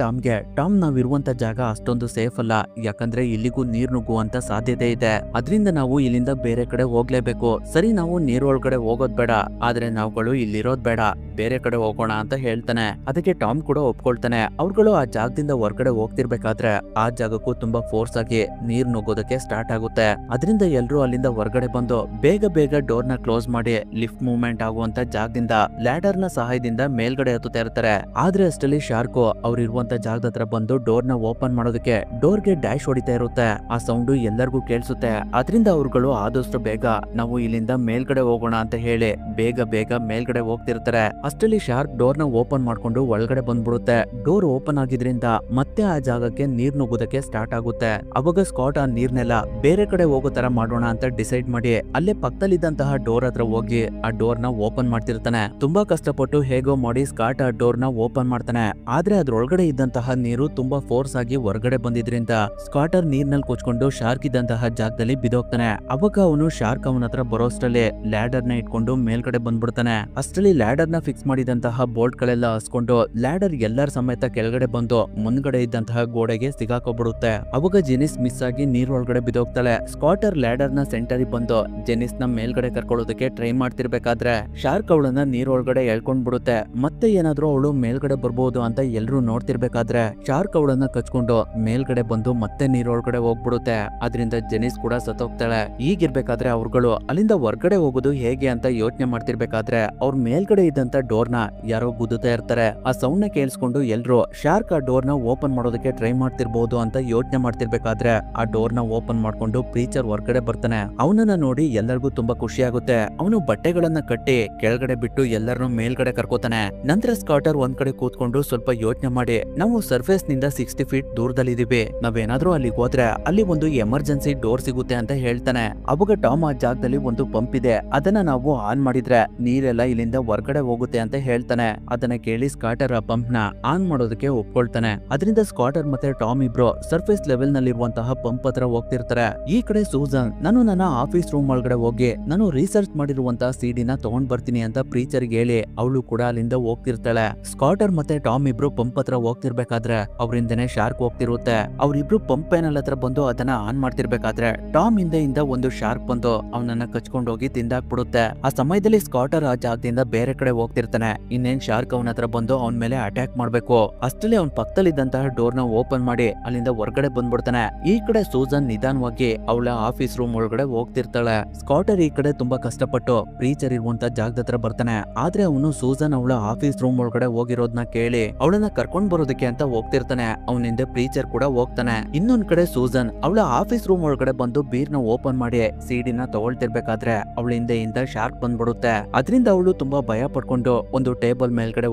Speaker 1: ಟಾಮ್ ನಾವಿರುವಂತ ಜಾಗ ಅಷ್ಟೊಂದು ಸೇಫ್ ಅಲ್ಲ, ಯಾಕಂದ್ರೆ ಇಲ್ಲಿಗೂ ನೀರ್ ನುಗ್ಗುವಂತ ಸಾಧ್ಯತೆ ಇದೆ, ಅದರಿಂದ ನಾವು ಇಲ್ಲಿಂದ ಬೇರೆ ಕಡೆ ಹೋಗ್ಲೇಬೇಕು. ಸರಿ, ನಾವು ನೀರೊಳಗಡೆ ಹೋಗೋದ್ ಬೇಡ, ಆದ್ರೆ ನಾವುಗಳು ಇಲ್ಲಿರೋದ್ ಬೇಡ, ಬೇರೆ ಕಡೆ ಹೋಗೋಣ ಅಂತ ಹೇಳ್ತಾನೆ. ಅದಕ್ಕೆ ಟಾಮ್ ಕೂಡ ಒಪ್ಕೊಳ್ತಾನೆ. ಅವ್ರುಗಳು ಆ ಜಾಗದಿಂದ ಹೊರಗಡೆ ಹೋಗ್ತಿರ್ಬೇಕಾದ್ರೆ ಆ ಜಾಗಕ್ಕೂ ತುಂಬಾ ಫೋರ್ಸ್ ಆಗಿ ನೀರ್ ನುಗ್ಗೋದಕ್ಕೆ ಸ್ಟಾರ್ಟ್ ಆಗುತ್ತೆ. ಅದರಿಂದ ಎಲ್ರು ಅಲ್ಲಿಂದ ಹೊರಗಡೆ ಬಂದು ಬೇಗ ಡೋರ್ ನ ಕ್ಲೋಸ್ ಮಾಡಿ ಲಿಫ್ಟ್ ಮೂವ್ಮೆಂಟ್ ಆಗುವಂತ ಜಾಗದಿಂದ ಲ್ಯಾಡರ್ ನ ಸಹಾಯದಿಂದ ಮೇಲ್ಗಡೆ ಹತ್ತುತ್ತಾ ಇರ್ತಾರೆ. ಆದ್ರೆ ಅಷ್ಟರಲ್ಲಿ ಶಾರ್ಕು ಅವ್ರು ಇರುವಂತ ಜಾಗದ ಹತ್ರ ಬಂದು ಡೋರ್ ನ ಓಪನ್ ಮಾಡೋದಕ್ಕೆ ಡೋರ್ಗೆ ಡ್ಯಾಶ್ ಹೊಡಿತಾ ಇರುತ್ತೆ. ಆ ಸೌಂಡು ಎಲ್ಲರಿಗೂ ಕೇಳಿಸುತ್ತೆ. ಅದರಿಂದ ಅವ್ರುಗಳು ಆದಷ್ಟು ಬೇಗ ನಾವು ಇಲ್ಲಿಂದ ಮೇಲ್ಗಡೆ ಹೋಗೋಣ ಅಂತ ಹೇಳಿ ಬೇಗ ಮೇಲ್ಗಡೆ ಹೋಗ್ತಿರ್ತಾರೆ. ಅಷ್ಟರಲ್ಲಿ ಶಾರ್ಕ್ ಡೋರ್ ನ ಓಪನ್ ಮಾಡ್ಕೊಂಡು ಒಳಗಡೆ ಬಂದ್ಬಿಡುತ್ತೆ. ಡೋರ್ ಓಪನ್ ಆಗಿದ್ರಿಂದ ಮತ್ತೆ ಆ ಜಾಗಕ್ಕೆ ನೀರ್ ನುಗ್ಗೋದಕ್ಕೆ ಸ್ಟಾರ್ಟ್ ಆಗುತ್ತೆ. ಅವಾಗ ಸ್ಕಾಟ್ ಆ ನೀರ್ನೆಲ್ಲ ಬೇರೆ ಕಡೆ ಹೋಗೋ ತರ ಮಾಡೋಣ ಅಂತ ಡಿಸೈಡ್ ಮಾಡಿ ಅಲ್ಲೇ ಪಕ್ಕದಲ್ಲಿದ್ದಂತಹ ಡೋರ್ ಹತ್ರ ಹೋಗಿ ಆ ಡೋರ್ ನ ಓಪನ್ ಮಾಡ್ತಿರ್ತಾನೆ. ತುಂಬಾ ಕಷ್ಟಪಟ್ಟು ಹೇಗೋ ಮಾಡಿ ಸ್ಕಾಟ್ ಆ ಡೋರ್ ನ ಓಪನ್ ಮಾಡ್ತಾನೆ. ಆದ್ರೆ ಅದ್ರೊಳಗಡೆ ಇದ್ದಂತಹ ನೀರು ತುಂಬಾ ಫೋರ್ಸ್ ಆಗಿ ಹೊರಗಡೆ ಬಂದಿದ್ರಿಂದ ಸ್ಕಾಟರ್ ನೀರ್ನಲ್ಲಿ ಕೊಚ್ಕೊಂಡು ಶಾರ್ಕ್ ಇದ್ದಂತಹ ಜಾಗದಲ್ಲಿ ಬಿದ್ದೋಗ್ತಾನೆ. ಅವಾಗ ಅವನು ಶಾರ್ಕ್ ಅವನ ಹತ್ರ ಬರೋಷ್ಟರಲ್ಲಿ ಲ್ಯಾಡರ್ ನ ಇಟ್ಕೊಂಡು ಮೇಲ್ಗಡೆ ಬಂದ್ಬಿಡ್ತಾನೆ. ಅಷ್ಟರಲ್ಲಿ ಲ್ಯಾಡರ್ ನ ಫಿಕ್ಸ್ ಮಾಡಿದಂತಹ ಬೋಲ್ಟ್ ಗಳೆಲ್ಲ ಹಸ್ಕೊಂಡು ಲ್ಯಾಡರ್ ಎಲ್ಲರ ಸಮೇತ ಕೆಳಗಡೆ ಬಂದು ಮುಂದ್ಗಡೆ ಇದ್ದಂತಹ ಗೋಡೆಗೆ ಸಿಗಾಕೊಬಿಡುತ್ತೆ. ಅವಾಗ ಜೆನಿಸ್ ಮಿಸ್ ಆಗಿ ನೀರ್ ಒಳಗಡೆ ಬಿದ್ದೋಗ್ತಾಳೆ. ಸ್ಕಾಟರ್ ಲ್ಯಾಡರ್ ನ ಸೆಂಟರ್ ಬಂದು ಜೆನಿಸ್ ನ ಮೇಲ್ಗಡೆ ಕರ್ಕೊಳ್ಳೋದಕ್ಕೆ ಟ್ರೈ ಮಾಡ್ತಿರ್ಬೇಕಾದ್ರೆ ಶಾರ್ಕ್ ಅವಳನ್ನ ನೀರ್ ಒಳಗಡೆ ಎಳ್ಕೊಂಡ್ ಬಿಡುತ್ತೆ. ಮತ್ತೆ ಏನಾದ್ರೂ ಅವಳು ಮೇಲ್ಗಡೆ ಬರ್ಬೋದು ಅಂತ ಎಲ್ರು ನೋಡ್ತಿರ್ಬೇಕಾದ್ರೆ ಶಾರ್ಕ್ ಅವಳನ್ನ ಕಚ್ಕೊಂಡು ಮೇಲ್ಗಡೆ ಬಂದು ಮತ್ತೆ ನೀರೊಳಗಡೆ ಹೋಗ್ಬಿಡುತ್ತೆ. ಅದರಿಂದ ಜೆನಿಸ್ ಕೂಡ ಸತ್ತೋಗ್ತಾಳೆ. ಈಗಿರ್ಬೇಕಾದ್ರೆ ಅವ್ರುಗಳು ಅಲ್ಲಿಂದ ಹೊರ್ಗಡೆ ಹೋಗೋದು ಹೇಗೆ ಅಂತ ಯೋಚನೆ ಮಾಡ್ತಿರ್ಬೇಕಾದ್ರೆ ಅವ್ರ ಮೇಲ್ಗಡೆ ಇದ್ದಂತ ಡೋರ್ ನ ಯಾರೋ ಗುದ್ದುತ್ತಾ ಇರ್ತಾರೆ. ಆ ಸೌಂಡ್ ನ ಕೇಳಿಸ್ಕೊಂಡು ಎಲ್ರು ಶಾರ್ಕ್ ಆ ಡೋರ್ ನ ಓಪನ್ ಮಾಡೋದಕ್ಕೆ ಟ್ರೈ ಮಾಡ್ತಿರ್ಬೋದು ಅಂತ ಯೋಚನೆ ಮಾಡ್ತಿರ್ಬೇಕಾದ್ರೆ ಆ ಡೋರ್ ನ ಓಪನ್ ಮಾಡ್ಕೊಂಡು ಪ್ರೀಚರ್ ಹೊರ್ಗಡೆ ಬರ್ತಾನೆ. ಅವನನ್ನ ನೋಡಿ ಎಲ್ಲರಿಗೂ ತುಂಬಾ ಖುಷಿ ಆಗುತ್ತೆ. ಅವನು ಬಟ್ಟೆಗಳನ್ನ ಕಟ್ಟಿ ಕೆಳಗಡೆ ಬಿಟ್ಟು ಎಲ್ಲರನ್ನೂ ಮೇಲ್ಗಡೆ ಕರ್ಕೋತಾನೆ. ನಂತರ ಸ್ಕಾಟರ್ ಒಂದ್ ಕಡೆ ಕೂತ್ಕೊಂಡು ಸ್ವಲ್ಪ ಯೋಚನೆ ಮಾಡಿ ನಾವು ಸರ್ಫೇಸ್ ನಿಂದ 60 ಫೀಟ್ ದೂರದಲ್ಲಿ ಇದೀವಿ, ನಾವೇನಾದ್ರೂ ಅಲ್ಲಿಗೆ ಹೋದ್ರೆ ಅಲ್ಲಿ ಒಂದು ಎಮರ್ಜೆನ್ಸಿ ಡೋರ್ ಸಿಗುತ್ತೆ ಅಂತ ಹೇಳ್ತಾನೆ. ಅವಾಗ ಟಾಮ್ ಆ ಜಾಗದಲ್ಲಿ ಒಂದು ಪಂಪ್ ಇದೆ, ಅದನ್ನ ನಾವು ಆನ್ ಮಾಡಿದ್ರೆ ನೀರೆಲ್ಲ ಇಲ್ಲಿಂದ ಹೊರಗಡೆ ಹೋಗುತ್ತೆ ಅಂತ ಹೇಳ್ತಾನೆ. ಅದನ್ನ ಕೇಳಿ ಸ್ಕಾಟರ್ ಆ ಪಂಪ್ ನ ಆನ್ ಮಾಡೋದಕ್ಕೆ ಒಪ್ಕೊಳ್ತಾನೆ. ಅದರಿಂದ ಸ್ಕಾಟರ್ ಮತ್ತೆ ಟಾಮ್ ಇಬ್ರು ಸರ್ಫೇಸ್ ಲೆವೆಲ್ ನಲ್ಲಿರುವಂತಹ ಪಂಪ್ ಹತ್ರ ಹೋಗ್ತಿರ್ತಾರೆ. ಈ ಕಡೆ ಸೂಸನ್ ನಾನು ನನ್ನ ಆಫೀಸ್ ರೂಮ್ ಒಳಗಡೆ ಹೋಗಿ ನಾನು ರಿಸರ್ಚ್ ಮಾಡಿರುವಂತಹ ಸಿಡಿನ ತಗೊಂಡ್ ಬರ್ತೀನಿ ಅಂತ ಪ್ರೀಚರ್ಗೆ ಹೇಳಿ ಅವಳು ಕೂಡ ಅಲ್ಲಿಂದ ಹೋಗ್ತಿರ್ತಾಳೆ. ಸ್ಕಾಟರ್ ಮತ್ತೆ ಟಾಮ್ ಇಬ್ರು ಪಂಪ್ ಹತ್ರ ಹೋಗ್ತಿರ್ಬೇಕಾದ್ರೆ ಅವರಿಂದನೇ ಶಾರ್ಕ್ ಹೋಗ್ತಿರುತ್ತೆ. ಅವ್ರಿಬ್ರು ಪಂಪ್ ಪ್ಯಾನಲ್ ಹತ್ರ ಬಂದು ಅದನ್ನ ಆನ್ ಮಾಡ್ತಿರ್ಬೇಕಾದ್ರೆ ಟಾಮ್ ಹಿಂದೆಯಿಂದ ಒಂದು ಶಾರ್ಕ್ ಬಂದು ಅವನನ್ನ ಕಚ್ಕೊಂಡು ಹೋಗಿ ತಿಂದಾಕ್ಬಿಡುತ್ತೆ. ಆ ಸಮಯದಲ್ಲಿ ಸ್ಕಾಟರ್ ಆ ಜಾಗದಿಂದ ಬೇರೆ ಕಡೆ ಹೋಗ್ತಿರ್ತಾನೆ. ಇನ್ನೇನ್ ಶಾರ್ಕ್ ಅವನ ಹತ್ರ ಬಂದು ಅವನ ಮೇಲೆ ಅಟ್ಯಾಕ್ ಮಾಡ್ಬೇಕು. ಅಷ್ಟರಲ್ಲಿ ಅವನ್ ಪಕ್ಕದಲ್ಲಿದ್ದಂತಹ ಡೋರ್ ನ ಓಪನ್ ಮಾಡಿ ಅಲ್ಲಿಂದ ಹೊರಗಡೆ ಬಂದ್ಬಿಡ್ತಾನೆ. ಈ ಕಡೆ ಸೂಸನ್ ನಿಧಾನವಾಗಿ ಅವಳ ಆಫೀಸ್ ರೂಮ್ ಒಳಗಡೆ ಹೋಗ್ತಿರ್ತಾಳೆ. ಸ್ಕಾಟರ್ ಈ ಕಡೆ ತುಂಬಾ ಕಷ್ಟಪಟ್ಟು ಪ್ರೀಚರ್ ಇರುವಂತ ಜಾಗದ ಹತ್ರ ಬರ್ತಾನೆ. ಆದ್ರೆ ಅವನು ಸೂಸನ್ ಅವಳ ಆಫೀಸ್ ರೂಮ್ ಒಳಗಡೆ ಹೋಗಿರೋದನ್ನ ಕೇಳಿ ಅವಳನ್ನ ಕರ್ಕೊಂಡ್ ಬರೋದಕ್ಕೆ ಅಂತ ಹೋಗ್ತಿರ್ತಾನೆ. ಅವನ ಹಿಂದೆ ಪ್ರೀಚರ್ ಕೂಡ ಹೋಗ್ತಾನೆ. ಇನ್ನೊಂದ್ ಕಡೆ ಸೂಸನ್ ಅವಳ ಆಫೀಸ್ ರೂಮ್ ಒಳಗಡೆ ಬಂದು ಬೀರ್ ನ ಓಪನ್ ಮಾಡಿ ಸಿಡಿನ ತಗೊಳ್ತಿರ್ಬೇಕಾದ್ರೆ ಅವಳ ಹಿಂದೆಯಿಂದ ಶಾರ್ಕ್ ಬಂದ್ಬಿಡುತ್ತೆ. ಅದರಿಂದ ಅವಳು ತುಂಬಾ ಭಯ ಪಡ್ಕೊಂಡು ಒಂದು ಟೇಬಲ್ ಮೇಲ್ಗಡೆ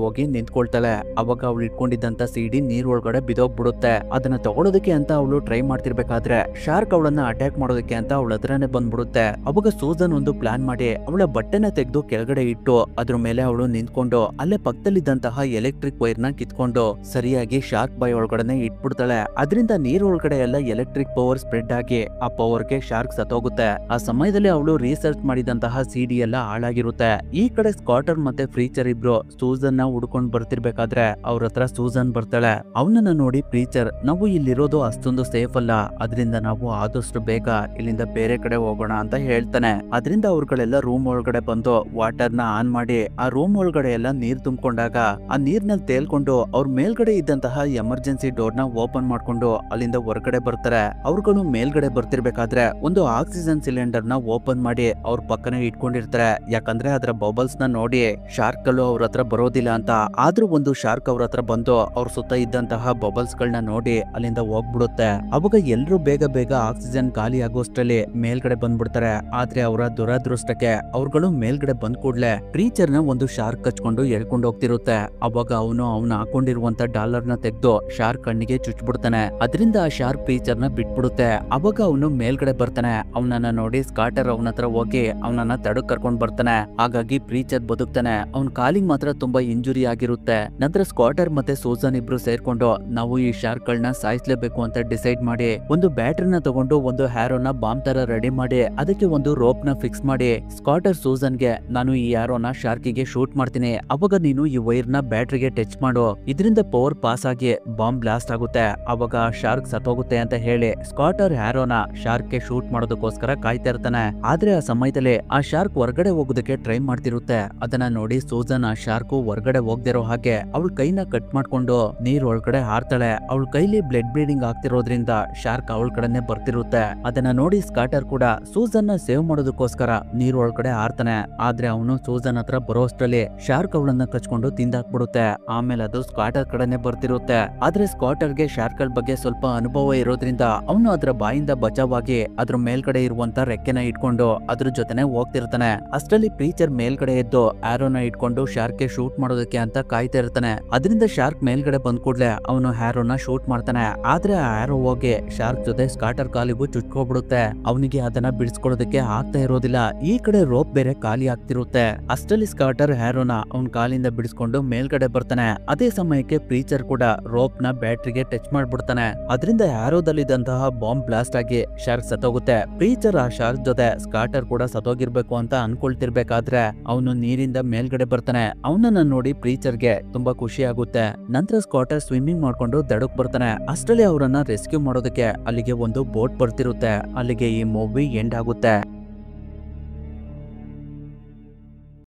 Speaker 1: ಹೋಗಿ ನಿಂತ್ಕೊಳ್ತಾಳೆ. ಅವಾಗ ಅವಳು ಇಟ್ಕೊಂಡಿದ್ದಂತ ಸಿಡಿ ನೀರ್ ಒಳಗಡೆ ಬಿದೋಗ್ಬಿಡುತ್ತೆ. ಅದನ್ನ ತಗೊಳೋದಕ್ಕೆ ಅಂತ ಅವಳು ಟ್ರೈ ಮಾಡ್ತಿರ್ಬೇಕಾದ್ರೆ ಶಾರ್ಕ್ ಅವಳನ್ನ ಅಟ್ಯಾಕ್ ಮಾಡೋದಕ್ಕೆ ಅಂತ ಅವಳ ಹತ್ರನೇ ಬಂದ್ಬಿಡುತ್ತೆ. ಅವಾಗ ಸೂಸನ್ ಒಂದು ಪ್ಲಾನ್ ಮಾಡಿ ಅವಳ ಬಟ್ಟೆನ ತೆಗೆದು ಕೆಳಗಡೆ ಇಟ್ಟು ಅದ್ರ ಮೇಲೆ ಅವಳು ನಿಂತ್ಕೊಂಡು ಅಲ್ಲೇ ಪಕ್ಕದಲ್ಲಿದ್ದಂತಹ ಎಲೆಕ್ಟ್ರಿಕ್ ವೈರ್ ನ ಕಿತ್ಕೊಂಡು ಸರಿಯಾಗಿ ಶಾರ್ಕ್ ಬಾಯ್ ಒಳಗಡೆ ಇಟ್ಬಿಡ್ತಾಳೆ. ಅದರಿಂದ ನೀರ್ ಒಳಗಡೆ ಎಲ್ಲ ಎಲೆಕ್ಟ್ರಿಕ್ ಪವರ್ ಸ್ಪ್ರೆಡ್ ಆಗಿ ಆ ಪವರ್ ಗೆ ಶಾರ್ಕ್ ಸತ್ತೋಗುತ್ತೆ. ಆ ಸಮಯದಲ್ಲಿ ಅವಳು ರಿಸರ್ಚ್ ಮಾಡಿದಂತಹ ಸಿಡಿ ಎಲ್ಲ ಹಾಳಾಗಿರುತ್ತೆ. ಈ ಕಡೆ ಸ್ಕಾಟರ್ ಮತ್ತೆ ಪ್ರೀಚರ್ ಇಬ್ರು ಸೂಸನ್ ನ ಹುಡ್ಕೊಂಡ್ ಬರ್ತಿರ್ಬೇಕಾದ್ರೆ ಅವ್ರ ಹತ್ರ ಸೂಸನ್ ಬರ್ತಾಳೆ. ಅವನನ್ನ ನೋಡಿ ಪ್ರೀಚರ್ ನಾವು ಇಲ್ಲಿರೋದು ಅಷ್ಟೊಂದು ಸೇಫ್ ಅಲ್ಲ, ಅದರಿಂದ ನಾವು ಆದಷ್ಟು ಬೇಗ ಇಲ್ಲಿಂದ ಬೇರೆ ಕಡೆ ಹೋಗೋಣ ಅಂತ ಹೇಳ್ತಾನೆ. ಅದರಿಂದ ಅವ್ರುಗಳೆಲ್ಲ ರೂಮ್ ಒಳಗಡೆ ಬಂದು ವಾಟರ್ ನ ಆನ್ ಮಾಡಿ ಆ ರೂಮ್ ಒಳಗಡೆ ಎಲ್ಲ ನೀರ್ ತುಂಬಿಕೊಂಡಾಗ ಆ ನೀರ್ನಲ್ಲಿ ತೇಲ್ಕೊಂಡು ಅವ್ರ ಮೇಲ್ಗಡೆ ಇದ್ದಂತಹ ಎಮರ್ಜೆನ್ಸಿ ಡೋರ್ ನ ಓಪನ್ ಮಾಡ್ಕೊಂಡು ಅಲ್ಲಿಂದ ಹೊರಗಡೆ ಬರ್ತಾರೆ. ಅವ್ರುಗಳು ಮೇಲ್ಗಡೆ ಬರ್ತಿರ್ಬೇಕಾದ್ರೆ ಒಂದು ಆಕ್ಸಿಜನ್ ಸಿಲಿಂಡರ್ ನ ಓಪನ್ ಮಾಡಿ ಅವ್ರ ಪಕ್ಕನೆ ಇಟ್ಕೊಂಡಿರ್ತಾರೆ. ಯಾಕಂದ್ರೆ ಅದರ ಬಬಲ್ಸ್ ನ ನೋಡಿ ಶಾರ್ಕ್ ಗಳು ಅವ್ರ ಹತ್ರ ಬರೋದಿಲ್ಲ ಅಂತ. ಆದ್ರೂ ಒಂದು ಶಾರ್ಕ್ ಅವ್ರ ಹತ್ರ ಬಂದು ಅವ್ರ ಸುತ್ತ ಇದ್ದಂತಹ ಬಬಲ್ಸ್ ಗಳನ್ನ ನೋಡಿ ಅಲ್ಲಿಂದ ಹೋಗ್ಬಿಡುತ್ತೆ. ಅವಾಗ ಎಲ್ರು ಬೇಗ ಆಕ್ಸಿಜನ್ ಖಾಲಿ ಆಗೋಷ್ಟರಲ್ಲಿ ಮೇಲ್ಗಡೆ ಬಂದ್ಬಿಡ್ತಾರೆ. ಆದ್ರೆ ಅವರ ದುರದೃಷ್ಟಕ್ಕೆ ಅವ್ರುಗಳು ಮೇಲ್ಗಡೆ ಬಂದ್ ಕೂಡ್ಲೆ ಪ್ರೀಚರ್ ನ ಒಂದು ಶಾರ್ಕ್ ಕಚ್ಕೊಂಡು ಎಳ್ಕೊಂಡು ಹೋಗ್ತಿರುತ್ತೆ. ಅವಾಗ ಅವನು ಹಾಕೊಂಡಿರುವಂತ ಡಾಲರ್ ನ ತೆಗೆದು ಶಾರ್ಕ್ ಕಣ್ಣಿಗೆ ಚುಚ್ಬಿಡ್ತಾನೆ. ಅದರಿಂದ ಆ ಶಾರ್ಕ್ ಪ್ರೀಚರ್ ನ ಬಿಟ್ಬಿಡುತ್ತೆ. ಅವಾಗ ಅವನು ಮೇಲ್ಗಡೆ ಬರ್ತಾನೆ. ಅವನನ್ನ ನೋಡಿ ಸ್ಕಾಟರ್ ಅವನ ಹತ್ರ ಹೋಗಿ ಅವನನ್ನ ತಡಕ್ ಕರ್ಕೊಂಡ್ ಬರ್ತಾನೆ. ಹಾಗಾಗಿ ಪ್ರೀಚರ್ ಬದುಕ್ತಾನೆ. ಅವ್ನ ಕಾಲಿಗೆ ಮಾತ್ರ ತುಂಬಾ ಇಂಜುರಿ ಆಗಿರುತ್ತೆ. ನಂತರ ಸ್ಕಾಟರ್ ಮತ್ತೆ ಸೂಸನ್ ಇಬ್ರು ಸೇರ್ಕೊಂಡು ನಾವು ಈ ಶಾರ್ಕ್ ಗಳನ್ನ ಸಾಯಿಸ್ಲೇಬೇಕು ಅಂತ ಡಿಸೈಡ್ ಮಾಡಿ ಒಂದು ಬ್ಯಾಟ್ರಿನ ತಗೊಂಡು ಒಂದು ಹ್ಯಾರೋನ ಬಾಂಬ್ ತರ ರೆಡಿ ಮಾಡಿ ಅದಕ್ಕೆ ಒಂದು ರೋಪ್ ನ ಫಿಕ್ಸ್ ಮಾಡಿ ಸ್ಕಾಟರ್ ಸೂಸನ್ಗೆ ನಾನು ಈ ಹ್ಯಾರೋನ ಶಾರ್ಕಿಗೆ ಶೂಟ್ ಮಾಡ್ತೀನಿ, ಅವಾಗ ನೀನು ಈ ವೈರ್ ನ ಬ್ಯಾಟ್ರಿಗೆ ಟಚ್ ಮಾಡು, ಇದರಿಂದ ಪವರ್ ಪಾಸ್ ಆಗಿ ಬಾಂಬ್ ಬ್ಲಾಸ್ಟ್ ಆಗುತ್ತೆ, ಅವಾಗ ಶಾರ್ಕ್ ಸತ್ತೋಗುತ್ತೆ ಅಂತ ಹೇಳಿ ಸ್ಕಾಟರ್ ಹ್ಯಾರೋನ ಶಾರ್ಕ್ ಗೆ ಶೂಟ್ ಮಾಡೋದಕ್ಕೋಸ್ಕರ ಕಾಯ್ತಾ ಇರ್ತಾನೆ. ಆದ್ರೆ ಆ ಸಮಯದಲ್ಲಿ ಆ ಶಾರ್ಕ್ ಹೊರಗಡೆ ಹೋಗೋದಕ್ಕೆ ಟ್ರೈ ಮಾಡ್ತಿರುತ್ತೆ. ಅದನ್ನ ನೋಡಿ ಸೂಸನ್ ಆ ಶಾರ್ಕ್ ಹೊರಗಡೆ ಹೋಗ್ದಿರೋ ಹಾಗೆ ಅವಳ ಕೈನ ಕಟ್ ಮಾಡ್ಕೊಂಡು ನೀರ್ ಒಳಗಡೆ ಹಾರ್ತಾಳೆ. ಅವಳ ಕೈಲಿ ಬ್ಲಡ್ ಬ್ಲೀಡಿಂಗ್ ಆಗ್ತಿರೋದ್ರಿಂದ ಶಾರ್ಕ್ ಅವಳ ಕಡೆನೆ ಬರ್ತಿರುತ್ತೆ. ಅದನ್ನ ನೋಡಿ ಸ್ಕಾಟರ್ ಕೂಡ ಸೂಸನ್ ನ ಸೇವ್ ಮಾಡೋದಕ್ಕೋಸ್ಕರ ನೀರ್ ಒಳಗಡೆ ಹಾರ್ತಾನೆ. ಆದ್ರೆ ಅವನು ಸೂಸನ್ ಹತ್ರ ಬರೋಷ್ಟರಲ್ಲಿ ಶಾರ್ಕ್ ಅವಳನ್ನ ಕಚ್ಕೊಂಡು ತಿಂದಾಕ್ಬಿಡುತ್ತೆ. ಆಮೇಲೆ ಅದು ಸ್ಕಾಟರ್ ಕಡೆನೆ ಬರ್ತಿರುತ್ತೆ. ಆದ್ರೆ ಸ್ಕಾಟರ್ಗೆ ಶಾರ್ಕ್ ಬಗ್ಗೆ ಸ್ವಲ್ಪ ಅನುಭವ ಇರೋದ್ರಿಂದ ಅವನು ಅದ್ರ ಬಾಯಿಂದ ಬಚಾವಾಗಿ ಅದ್ರ ಮೇಲ್ಗಡೆ ಇರುವಂತ ರೆಕ್ಕೆನ ಇಟ್ಕೊಂಡು ಅದ್ರ ಜೊತೆನೆ ಹೋಗ್ತಿರ್ತಾನೆ. ಅಷ್ಟರಲ್ಲಿ ಪ್ರೀಚರ್ ಮೇಲ್ಗಡೆ ಎದ್ದು ಆರೋನ ಇಟ್ಕೊಂಡು ಶಾರ್ಕ್ ಗೆ ಶೂಟ್ ಮಾಡೋದಕ್ಕೆ ಅಂತ ಕಾಯ್ತಾ ಇರ್ತಾನೆ. ಅದರಿಂದ ಶಾರ್ಕ್ ಮೇಲ್ಗಡೆ ಬಂದ್ ಕೂಡ್ಲೆ ಅವನು ಹ್ಯಾರೋನ ಶೂಟ್ ಮಾಡ್ತಾನೆ. ಆದ್ರೆ ಆ ಹ್ಯಾರೋ ಹೋಗಿ ಶಾರ್ಕ್ ಜೊತೆ ಸ್ಕಾಟರ್ ಕಾಲಿಗೂ ಚುಚ್ಕೋಬಿಡುತ್ತೆ. ಅವನಿಗೆ ಅದನ್ನ ಬಿಡಿಸ್ಕೊಳ್ಳೋದಕ್ಕೆ ಆಗ್ತಾ ಇರೋದಿಲ್ಲ. ಈ ಕಡೆ ರೋಪ್ ಬೇರೆ ಖಾಲಿ ಆಗ್ತಿರುತ್ತೆ. ಅಷ್ಟರಲ್ಲಿ ಸ್ಕಾಟರ್ ಹ್ಯಾರೋನ ಅವನ್ ಕಾಲಿಂದ ಬಿಡಿಸ್ಕೊಂಡು ಮೇಲ್ಗಡೆ ಬರ್ತಾನೆ. ಅದೇ ಸಮಯಕ್ಕೆ ಪ್ರೀಚರ್ ಕೂಡ ರೋಪ್ ನ ಬ್ಯಾಟ್ರಿಗೆ ಟಚ್ ಮಾಡ್ಬಿಡ್ತಾನೆ. ಅದರಿಂದ ಹ್ಯಾರೋದಲ್ಲಿದ್ದಂತಹ ಬಾಂಬ್ ಬ್ಲಾಸ್ಟ್ ಆಗಿ ಶಾರ್ಕ್ ಸತ್ತೋಗುತ್ತೆ. ಪ್ರೀಚರ್ ಆ ಶಾರ್ಕ್ ಜೊತೆ ಸ್ಕಾಟರ್ ಕೂಡ ಸತ್ತೋಗಿರ್ಬೇಕು ಅಂತ ಅನ್ಕೊಳ್ತಿರ್ಬೇಕಾದ್ರೆ ಅವನು ನೀರಿಂದ ಮೇಲ್ಗಡೆ ಬರ್ತಾನೆ. ಅವನನ್ನ ನೋಡಿ ಪ್ರೀಚರ್ಗೆ ತುಂಬಾ ಖುಷಿ ಆಗುತ್ತೆ. ನಂತರ ಸ್ಕಾಟರ್ ಸ್ವಿಮ್ಮಿಂಗ್ ಮಾಡ್ಕೊಂಡು ದಡಕ್ ಬರ್ತಾನೆ. ಅಷ್ಟರಲ್ಲಿ ಅವರನ್ನ ರೆಸ್ಕ್ಯೂ ಮಾಡೋದಕ್ಕೆ ಅಲ್ಲಿಗೆ ಒಂದು ಬೋಟ್ ಬರ್ತಿರುತ್ತೆ. ಅಲ್ಲಿಗೆ ಈ ಮೂವಿ ಎಂಡ್ ಆಗುತ್ತೆ.